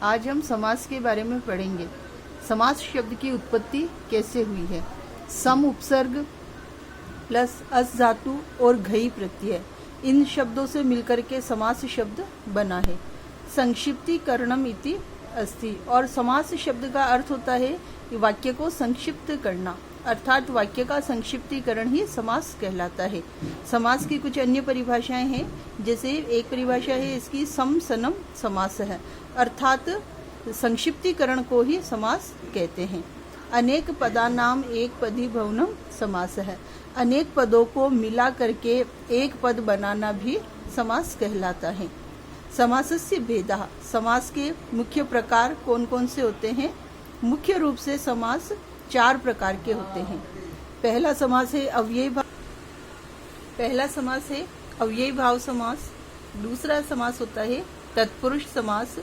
आज हम समास के बारे में पढ़ेंगे। समास शब्द की उत्पत्ति कैसे हुई है। सम उपसर्ग प्लस अस धातु और घई प्रत्यय, इन शब्दों से मिलकर के समास शब्द बना है। संक्षिप्तीकरणम इति अस्ति, और समास शब्द का अर्थ होता है कि वाक्य को संक्षिप्त करना, अर्थात वाक्य का संक्षिप्तीकरण ही समास कहलाता है। समास की कुछ अन्य परिभाषाएं हैं, जैसे एक परिभाषा है इसकी सम सनम समास है, अर्थात संक्षिप्तीकरण को ही समास कहते हैं। अनेक पदानाम एक पदी भवनम समास है, अनेक पदों को मिला करके एक पद बनाना भी समास कहलाता है। समासस्य भेदः, समास के मुख्य प्रकार कौन कौन से होते हैं। मुख्य रूप से समास 4 प्रकार के होते हैं। पहला समास है अव्ययी भाव समास। दूसरा समास होता है तत्पुरुष समास,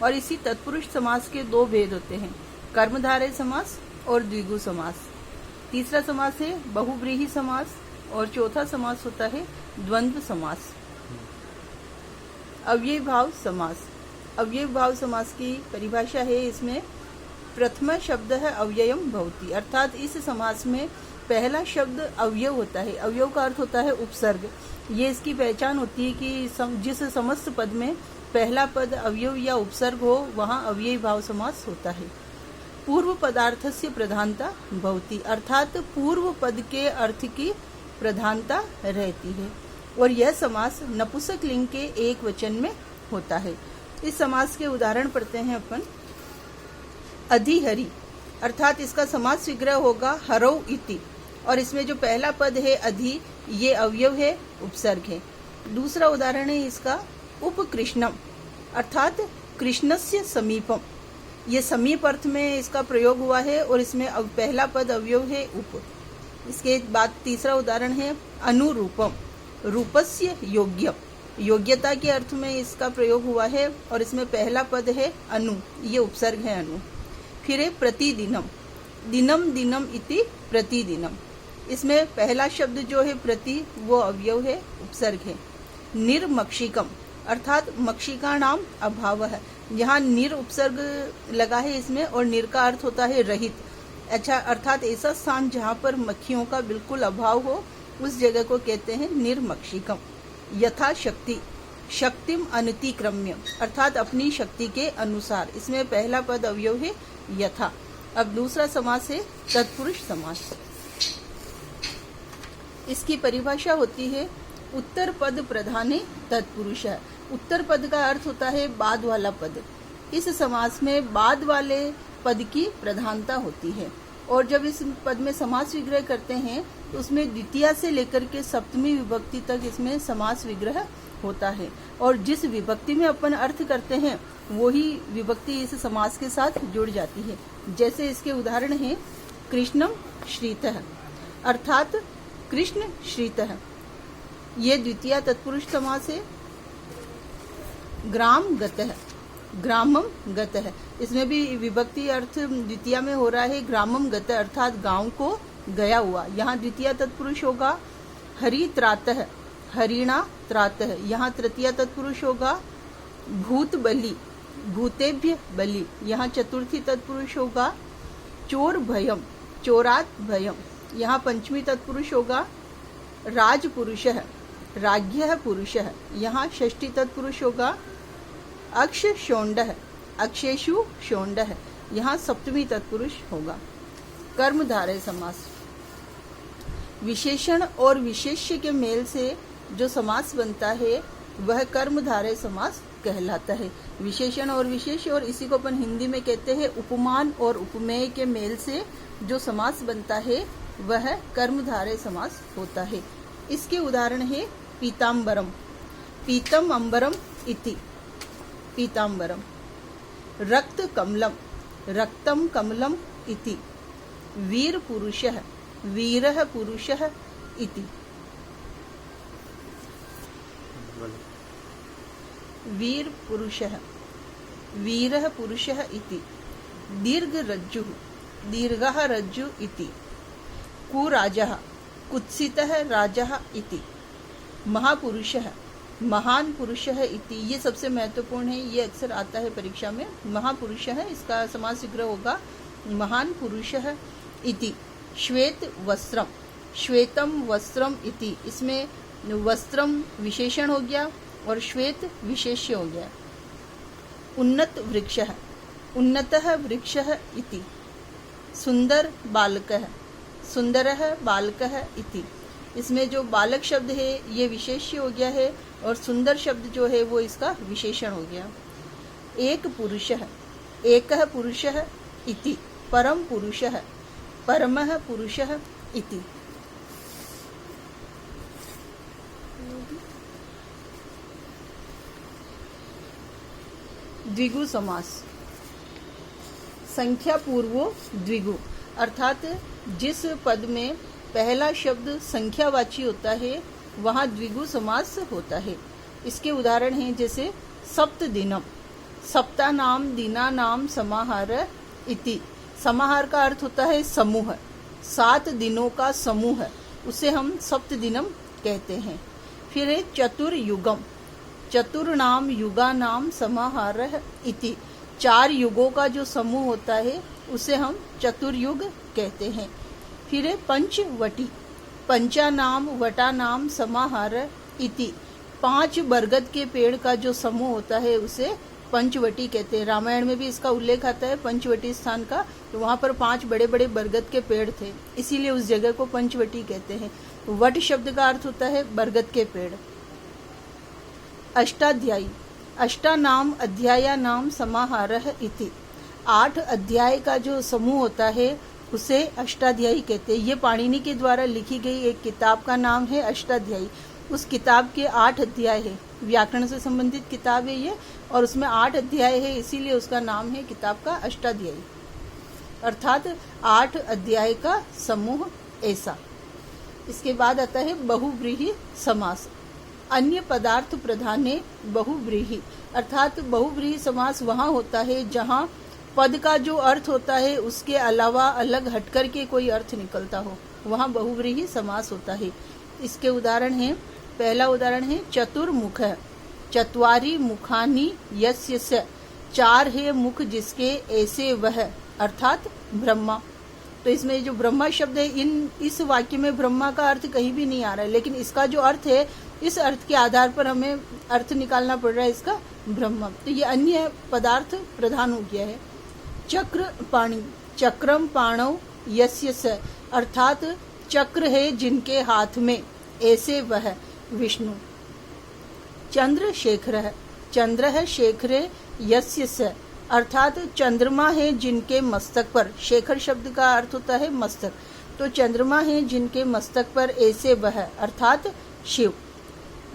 और इसी तत्पुरुष समास के 2 भेद होते हैं, कर्मधारय समास और द्विगु समास। तीसरा समास है बहुव्रीहि समास, और चौथा समास होता है द्वंद्व समास। अव्ययी भाव समास। अव्ययी भाव समास की परिभाषा है, इसमें प्रथम शब्द है अव्ययम भवति, अर्थात इस समास में पहला शब्द अवयव होता है। अवयव का अर्थ होता है उपसर्ग। ये इसकी पहचान होती है कि जिस समस्त पद में पहला पद अवयव या उपसर्ग हो, वहाँ अव्ययी भाव समास होता है। पूर्व पदार्थस्य प्रधानता भवति, अर्थात पूर्व पद के अर्थ की प्रधानता रहती है, और यह समास नपुंसक लिंग के एक वचन में होता है। इस समास के उदाहरण पढ़ते हैं अपन। अधिहरि, अर्थात इसका समास विग्रह होगा हरौ इति, और इसमें जो पहला पद है अधि, ये अवयव है, उपसर्ग है। दूसरा उदाहरण है इसका उपकृष्णम, अर्थात कृष्णस्य समीपम, ये समीप अर्थ में इसका प्रयोग हुआ है, और इसमें पहला पद अवयव है उप। इसके बाद तीसरा उदाहरण है अनुरूपम, रूपस्य योग्यम, योग्यता के अर्थ में इसका प्रयोग हुआ है, और इसमें पहला पद है अनु, ये उपसर्ग है अनु। फिर है प्रतिदिनम, दिनम दिनम इति प्रतिदिनम, इसमें पहला शब्द जो है प्रति, वो अवयव है, उपसर्ग है। निर्मक्षिकम, अर्थात मक्षिका नाम अभाव है, यहाँ निर उपसर्ग लगा है इसमें, और निर का अर्थ होता है रहित। अच्छा, अर्थात ऐसा स्थान जहाँ पर मक्खियों का बिल्कुल अभाव हो, उस जगह को कहते हैं निर्मक्षिकम। यथाशक्ति, शक्तिम अनतिक्रम्य, अर्थात अपनी शक्ति के अनुसार, इसमें पहला पद अवयव है यथा। अब दूसरा समास है तत्पुरुष समास। इसकी परिभाषा होती है उत्तर पद प्रधाने तत्पुरुष है। उत्तर पद का अर्थ होता है बाद वाला पद। इस समास में बाद वाले पद की प्रधानता होती है, और जब इस पद में समास विग्रह करते हैं तो उसमें द्वितीया से लेकर के सप्तमी विभक्ति तक इसमें समास विग्रह होता है, और जिस विभक्ति में अपन अर्थ करते हैं वही विभक्ति इस समास के साथ जुड़ जाती है। जैसे इसके उदाहरण हैं कृष्णम श्रीतः, अर्थात कृष्ण श्रीतः, ये द्वितीया तत्पुरुष समास है। ग्राम गतः, ग्रामम गतः, इसमें भी विभक्ति अर्थ द्वितीया में हो रहा है ग्रामम गतः, अर्थात गांव को गया हुआ, यहाँ द्वितीया तत्पुरुष होगा। हरि त्रातः, हरिणा त्रातः, यहाँ तृतीया तत्पुरुष होगा। भूत बलि, भूतेभ्य बलि, यहाँ चतुर्थी तत्पुरुष होगा। चोर भयम, चोरात भयम, यहाँ पंचमी तत्पुरुष होगा। राजपुरुषः, राज्ञः पुरुषः, यहाँ षष्ठी तत्पुरुष होगा। अक्ष शोण्डः, अक्षेषु शोण्डः, यहाँ सप्तमी तत्पुरुष होगा। कर्मधारय समास। विशेषण और विशेष्य के मेल से जो समास बनता है वह कर्मधारय समास कहलाता है। विशेषण और विशेष्य, और इसी को अपन हिंदी में कहते हैं उपमान और उपमेय के मेल से जो समास बनता है वह कर्मधारय समास होता है। इसके उदाहरण है पीताम्बरम, पीतम अंबरम इति पीताम्बरम। रक्त कमलम, रक्तम कमलम इति। वीर पुरुषः, वीरः पुरुषः इति। वीर पुरुषः, वीरः पुरुषः इति। दीर्घ रज्जुः, दीर्घः रज्जु इति। कुराजः, कुत्सितः राजः इति। महापुरुषः, महान पुरुषः इति, ये सबसे महत्वपूर्ण है, ये अक्सर आता है परीक्षा में। महापुरुषः, इसका समास विग्रह होगा महान पुरुषः इति। श्वेत वस्त्रम, श्वेतम वस्त्रम इति, इसमें वस्त्रम विशेषण हो गया और श्वेत विशेष्य हो गया। उन्नत वृक्षः, उन्नतः वृक्षः इति। सुंदर बालकः, सुंदरः बालकः इति, इसमें जो बालक शब्द है ये विशेष्य हो गया है और सुंदर शब्द जो है वो इसका विशेषण हो गया। एक पुरुषः, एकः पुरुषः इति। परम पुरुषः, परमः पुरुषः इति। द्विगु समास, संख्या पूर्वो द्विगु, अर्थात जिस पद में पहला शब्द संख्यावाची होता है वहाँ द्विगु समास होता है। इसके उदाहरण हैं जैसे सप्त दिनम, सप्तानाम दिनानाम समाहार इति। समाहार का अर्थ होता है समूह, 7 दिनों का समूह, उसे हम सप्त दिनम कहते हैं। फिर है चतुर्युगम, चतुर्नाम युगानाम समाहारः इति। 4 युगों का जो समूह होता है उसे हम चतुर्युग कहते हैं। फिर है पंचवटी, पंचानाम वटानाम समाहार इति। 5 बरगद के पेड़ का जो समूह होता है उसे पंचवटी कहते हैं। रामायण में भी इसका उल्लेख आता है पंचवटी स्थान का, तो वहाँ पर 5 बड़े बड़े बरगद के पेड़ थे, इसीलिए उस जगह को पंचवटी कहते हैं। तो वट शब्द का अर्थ होता है बरगद के पेड़। अष्टाध्यायी, अष्टानाम अध्यायानाम समाहारः इति। 8 अध्याय का जो समूह होता है उसे अष्टाध्यायी कहते हैं। ये पाणिनि के द्वारा लिखी गई एक किताब का नाम है अष्टाध्यायी। उस किताब के 8 अध्याय है, व्याकरण से संबंधित किताब है ये, और उसमें 8 अध्याय है, इसीलिए उसका नाम है किताब का अष्टाध्यायी, अर्थात 8 अध्याय का समूह ऐसा। इसके बाद आता है बहुव्रीहि समास। अन्य पदार्थ प्रधाने बहुव्रीहि, अर्थात बहुव्रीहि समास वहाँ होता है जहाँ पद का जो अर्थ होता है उसके अलावा अलग हटकर के कोई अर्थ निकलता हो, वहाँ बहुव्रीहि समास होता है। इसके उदाहरण हैं, पहला उदाहरण है चतुर्मुख, चत्वारि मुखानि यस्य स, 4 है मुख जिसके ऐसे वह, अर्थात ब्रह्मा। तो इसमें जो ब्रह्मा शब्द है, इस वाक्य में ब्रह्मा का अर्थ कहीं भी नहीं आ रहा है, लेकिन इसका जो अर्थ है इस अर्थ के आधार पर हमें अर्थ निकालना पड़ रहा है इसका ब्रह्म। तो ये अन्य पदार्थ प्रधान हो गया है। चक्र पाणि, चक्रम पाणौ यस्य स, अर्थात चक्र है जिनके हाथ में, ऐसे वह विष्णु। चंद्रशेखर, चंद्र शेखरे यस्य स, अर्थात चंद्रमा है जिनके मस्तक पर, शेखर शब्द का अर्थ होता है मस्तक, तो चंद्रमा है जिनके मस्तक पर ऐसे वह, अर्थात शिव।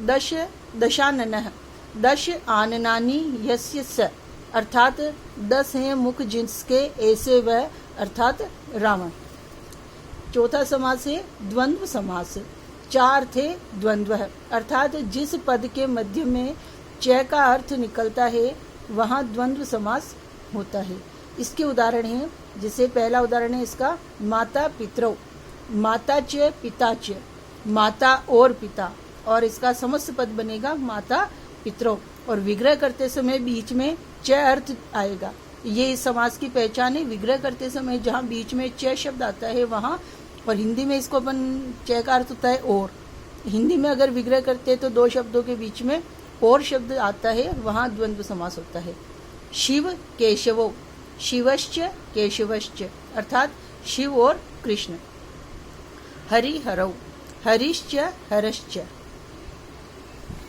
दशाननः, 10 आननानि यस्य स, अर्थात 10 हैं मुख जिसके ऐसे वह, अर्थात रावण। चौथा समास है द्वंद्व समास। 4 थे द्वंद्व, अर्थात जिस पद के मध्य में च का अर्थ निकलता है वहाँ द्वंद्व समास होता है। इसके उदाहरण हैं, जैसे पहला उदाहरण है इसका माता पितरौ, माता च पिता च, माता और पिता, और इसका समस्त पद बनेगा माता पितरौ, और विग्रह करते समय बीच में च अर्थ आएगा। ये इस समास की पहचान है, विग्रह करते समय जहाँ बीच में च शब्द आता है वहाँ, और हिंदी में इसको अपन च का अर्थ होता है और। हिंदी में अगर विग्रह करते हैं तो 2 शब्दों के बीच में और शब्द आता है, वहाँ द्वंद्व समास होता है। शिव केशवो, शिवश्च केशवश्च, अर्थात शिव और कृष्ण। हरि हरौ, हरिश्च हरश्च,